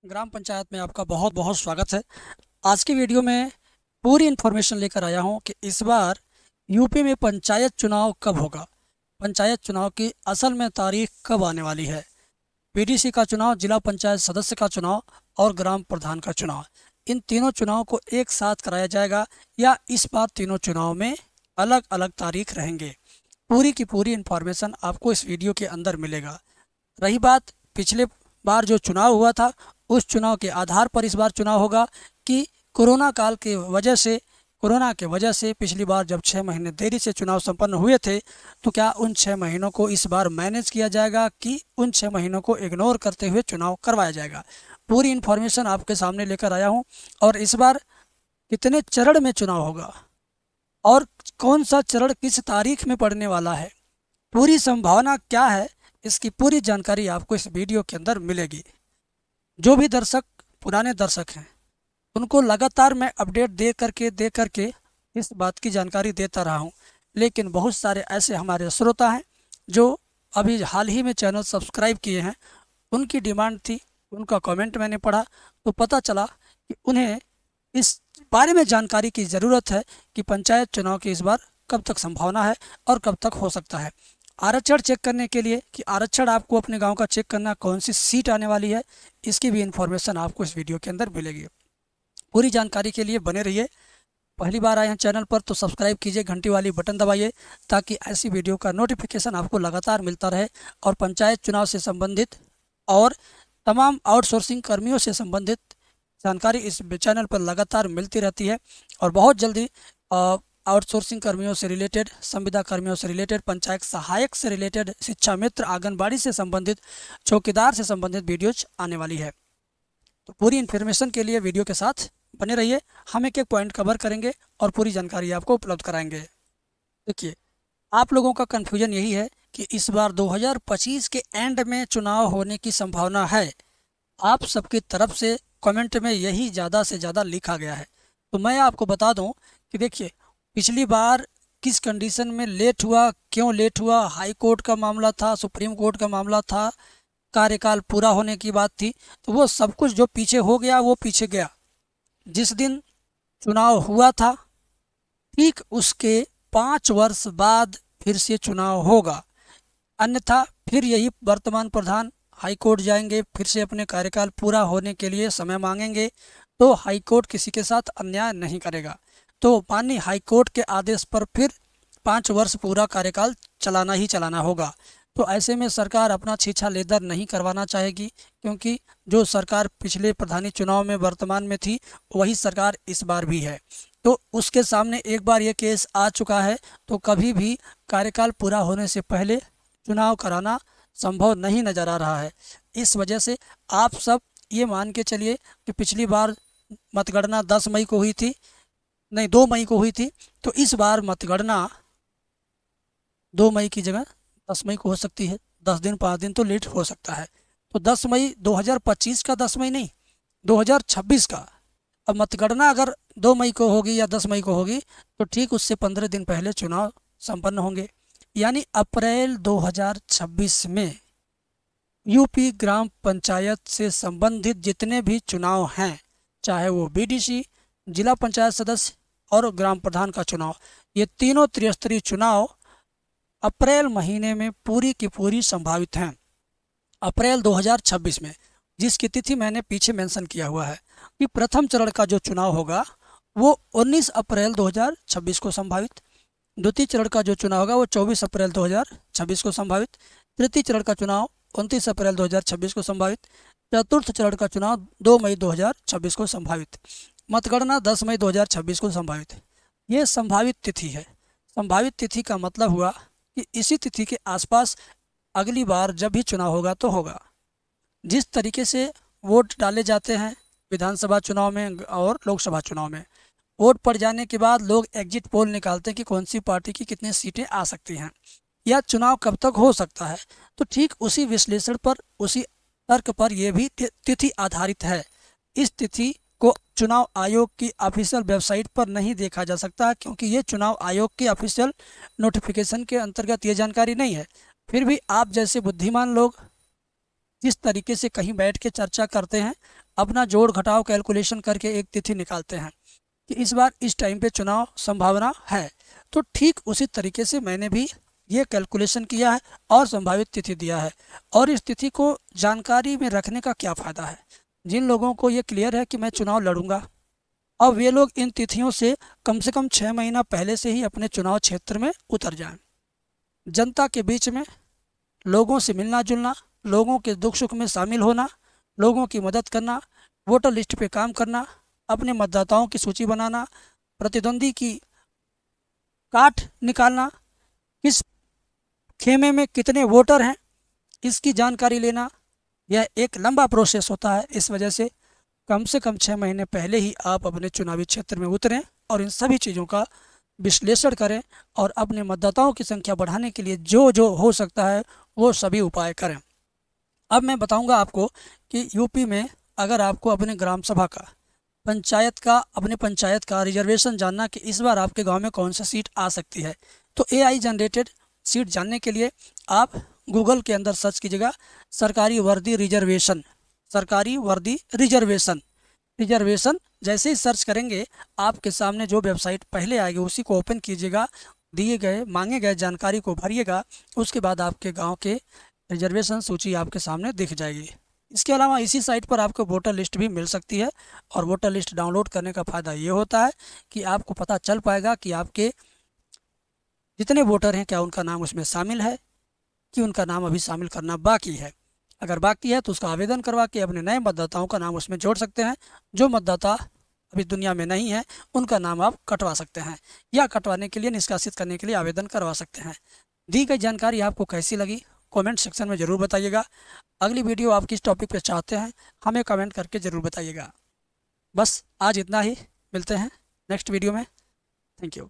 ग्राम पंचायत में आपका बहुत बहुत स्वागत है। आज की वीडियो में पूरी इन्फॉर्मेशन लेकर आया हूं कि इस बार यूपी में पंचायत चुनाव कब होगा, पंचायत चुनाव की असल में तारीख कब आने वाली है। पीडीसी का चुनाव, जिला पंचायत सदस्य का चुनाव और ग्राम प्रधान का चुनाव, इन तीनों चुनाव को एक साथ कराया जाएगा या इस बार तीनों चुनाव में अलग अलग तारीख रहेंगे। पूरी की पूरी इन्फॉर्मेशन आपको इस वीडियो के अंदर मिलेगा। रही बात पिछले बार जो चुनाव हुआ था, उस चुनाव के आधार पर इस बार चुनाव होगा कि कोरोना के वजह से पिछली बार जब 6 महीने देरी से चुनाव संपन्न हुए थे, तो क्या उन 6 महीनों को इस बार मैनेज किया जाएगा कि उन 6 महीनों को इग्नोर करते हुए चुनाव करवाया जाएगा। पूरी इन्फॉर्मेशन आपके सामने लेकर आया हूँ। और इस बार कितने चरण में चुनाव होगा और कौन सा चरण किस तारीख में पड़ने वाला है, पूरी संभावना क्या है, इसकी पूरी जानकारी आपको इस वीडियो के अंदर मिलेगी। जो भी दर्शक पुराने दर्शक हैं, उनको लगातार मैं अपडेट दे करके इस बात की जानकारी देता रहा हूं, लेकिन बहुत सारे ऐसे हमारे श्रोता हैं जो अभी हाल ही में चैनल सब्सक्राइब किए हैं। उनकी डिमांड थी, उनका कमेंट मैंने पढ़ा तो पता चला कि उन्हें इस बारे में जानकारी की ज़रूरत है कि पंचायत चुनाव की इस बार कब तक संभावना है और कब तक हो सकता है। आरक्षण चेक करने के लिए कि आरक्षण आपको अपने गांव का चेक करना, कौन सी सीट आने वाली है, इसकी भी इन्फॉर्मेशन आपको इस वीडियो के अंदर मिलेगी। पूरी जानकारी के लिए बने रहिए। पहली बार आए हैं चैनल पर तो सब्सक्राइब कीजिए, घंटी वाली बटन दबाइए ताकि ऐसी वीडियो का नोटिफिकेशन आपको लगातार मिलता रहे। और पंचायत चुनाव से संबंधित और तमाम आउटसोर्सिंग कर्मियों से संबंधित जानकारी इस चैनल पर लगातार मिलती रहती है। और बहुत जल्दी आउटसोर्सिंग कर्मियों से रिलेटेड, संविदा कर्मियों से रिलेटेड, पंचायत सहायक से रिलेटेड, शिक्षा मित्र, आंगनबाड़ी से संबंधित, चौकीदार से संबंधित वीडियोज आने वाली है। तो पूरी इन्फॉर्मेशन के लिए वीडियो के साथ बने रहिए। हम एक एक पॉइंट कवर करेंगे और पूरी जानकारी आपको उपलब्ध कराएंगे। देखिए, आप लोगों का कन्फ्यूजन यही है कि इस बार 2025 के एंड में चुनाव होने की संभावना है। आप सबकी तरफ से कमेंट में यही ज़्यादा से ज़्यादा लिखा गया है। तो मैं आपको बता दूं कि देखिए, पिछली बार किस कंडीशन में लेट हुआ, क्यों लेट हुआ, हाई कोर्ट का मामला था, सुप्रीम कोर्ट का मामला था, कार्यकाल पूरा होने की बात थी, तो वो सब कुछ जो पीछे हो गया वो पीछे गया। जिस दिन चुनाव हुआ था ठीक उसके 5 वर्ष बाद फिर से चुनाव होगा, अन्यथा फिर यही वर्तमान प्रधान हाई कोर्ट जाएंगे, फिर से अपने कार्यकाल पूरा होने के लिए समय मांगेंगे। तो हाई कोर्ट किसी के साथ अन्याय नहीं करेगा, तो माननीय हाई कोर्ट के आदेश पर फिर 5 वर्ष पूरा कार्यकाल चलाना ही चलाना होगा। तो ऐसे में सरकार अपना छीछा लेदर नहीं करवाना चाहेगी, क्योंकि जो सरकार पिछले प्रधानी चुनाव में वर्तमान में थी वही सरकार इस बार भी है। तो उसके सामने एक बार ये केस आ चुका है, तो कभी भी कार्यकाल पूरा होने से पहले चुनाव कराना संभव नहीं नज़र आ रहा है। इस वजह से आप सब ये मान के चलिए कि पिछली बार मतगणना 10 मई को हुई थी, नहीं 2 मई को हुई थी, तो इस बार मतगणना 2 मई की जगह 10 मई को हो सकती है। 10 दिन 5 दिन तो लेट हो सकता है। तो 10 मई 2025 का 10 मई नहीं, 2026 का। अब मतगणना अगर 2 मई को होगी या 10 मई को होगी तो ठीक उससे 15 दिन पहले चुनाव संपन्न होंगे, यानी अप्रैल 2026 में यूपी ग्राम पंचायत से संबंधित जितने भी चुनाव हैं, चाहे वो बीडीसी, जिला पंचायत सदस्य और ग्राम प्रधान का चुनाव, ये तीनों त्रिस्तरीय चुनाव अप्रैल महीने में पूरी की पूरी संभावित हैं। अप्रैल 2026 में, जिसकी तिथि मैंने पीछे मेंशन किया हुआ है कि प्रथम चरण का जो चुनाव होगा वो 19 अप्रैल 2026 को संभावित, द्वितीय चरण का जो चुनाव होगा वो 24 अप्रैल 2026 को संभावित, तृतीय चरण का चुनाव 29 अप्रैल 2026 को संभावित, चतुर्थ चरण का चुनाव 2 मई 2026 को संभावित, मतगणना 10 मई 2026 को संभावित। ये संभावित तिथि है। संभावित तिथि का मतलब हुआ कि इसी तिथि के आसपास अगली बार जब भी चुनाव होगा तो होगा। जिस तरीके से वोट डाले जाते हैं विधानसभा चुनाव में और लोकसभा चुनाव में, वोट पड़ जाने के बाद लोग एग्जिट पोल निकालते हैं कि कौन सी पार्टी की कितनी सीटें आ सकती हैं या चुनाव कब तक हो सकता है, तो ठीक उसी विश्लेषण पर, उसी तर्क पर यह भी तिथि आधारित है। इस तिथि को चुनाव आयोग की ऑफिशियल वेबसाइट पर नहीं देखा जा सकता, क्योंकि ये चुनाव आयोग की ऑफिशियल नोटिफिकेशन के अंतर्गत ये जानकारी नहीं है। फिर भी आप जैसे बुद्धिमान लोग जिस तरीके से कहीं बैठ के चर्चा करते हैं, अपना जोड़ घटाव कैलकुलेशन करके एक तिथि निकालते हैं कि इस बार इस टाइम पे चुनाव संभावना है। तो ठीक उसी तरीके से मैंने भी ये कैलकुलेशन किया है और संभावित तिथि दिया है। और इस तिथि को जानकारी में रखने का क्या फ़ायदा है? जिन लोगों को ये क्लियर है कि मैं चुनाव लड़ूंगा, अब वे लोग इन तिथियों से कम 6 महीना पहले से ही अपने चुनाव क्षेत्र में उतर जाएं। जनता के बीच में लोगों से मिलना जुलना, लोगों के दुख सुख में शामिल होना, लोगों की मदद करना, वोटर लिस्ट पे काम करना, अपने मतदाताओं की सूची बनाना, प्रतिद्वंदी की काट निकालना, किस खेमे में कितने वोटर हैं इसकी जानकारी लेना, यह एक लंबा प्रोसेस होता है। इस वजह से कम 6 महीने पहले ही आप अपने चुनावी क्षेत्र में उतरें और इन सभी चीज़ों का विश्लेषण करें और अपने मतदाताओं की संख्या बढ़ाने के लिए जो जो हो सकता है वो सभी उपाय करें। अब मैं बताऊंगा आपको कि यूपी में अगर आपको अपने ग्राम सभा का, अपने पंचायत का रिजर्वेशन जानना कि इस बार आपके गांव में कौन सा सीट आ सकती है, तो एआई जनरेटेड सीट जानने के लिए आप गूगल के अंदर सर्च कीजिएगा सरकारी वर्दी रिजर्वेशन। सरकारी वर्दी रिजर्वेशन जैसे ही सर्च करेंगे आपके सामने जो वेबसाइट पहले आएगी उसी को ओपन कीजिएगा, दिए गए मांगे गए जानकारी को भरिएगा, उसके बाद आपके गांव के रिजर्वेशन सूची आपके सामने दिख जाएगी। इसके अलावा इसी साइट पर आपको वोटर लिस्ट भी मिल सकती है और वोटर लिस्ट डाउनलोड करने का फ़ायदा ये होता है कि आपको पता चल पाएगा कि आपके जितने वोटर हैं क्या उनका नाम उसमें शामिल है कि उनका नाम अभी शामिल करना बाकी है। अगर बाकी है तो उसका आवेदन करवा के अपने नए मतदाताओं का नाम उसमें जोड़ सकते हैं। जो मतदाता अभी दुनिया में नहीं है उनका नाम आप कटवा सकते हैं या कटवाने के लिए, निष्कासित करने के लिए आवेदन करवा सकते हैं। दी गई जानकारी आपको कैसी लगी कमेंट सेक्शन में ज़रूर बताइएगा। अगली वीडियो आप किस टॉपिक पे चाहते हैं हमें कमेंट करके ज़रूर बताइएगा। बस आज इतना ही, मिलते हैं नेक्स्ट वीडियो में। Thank you.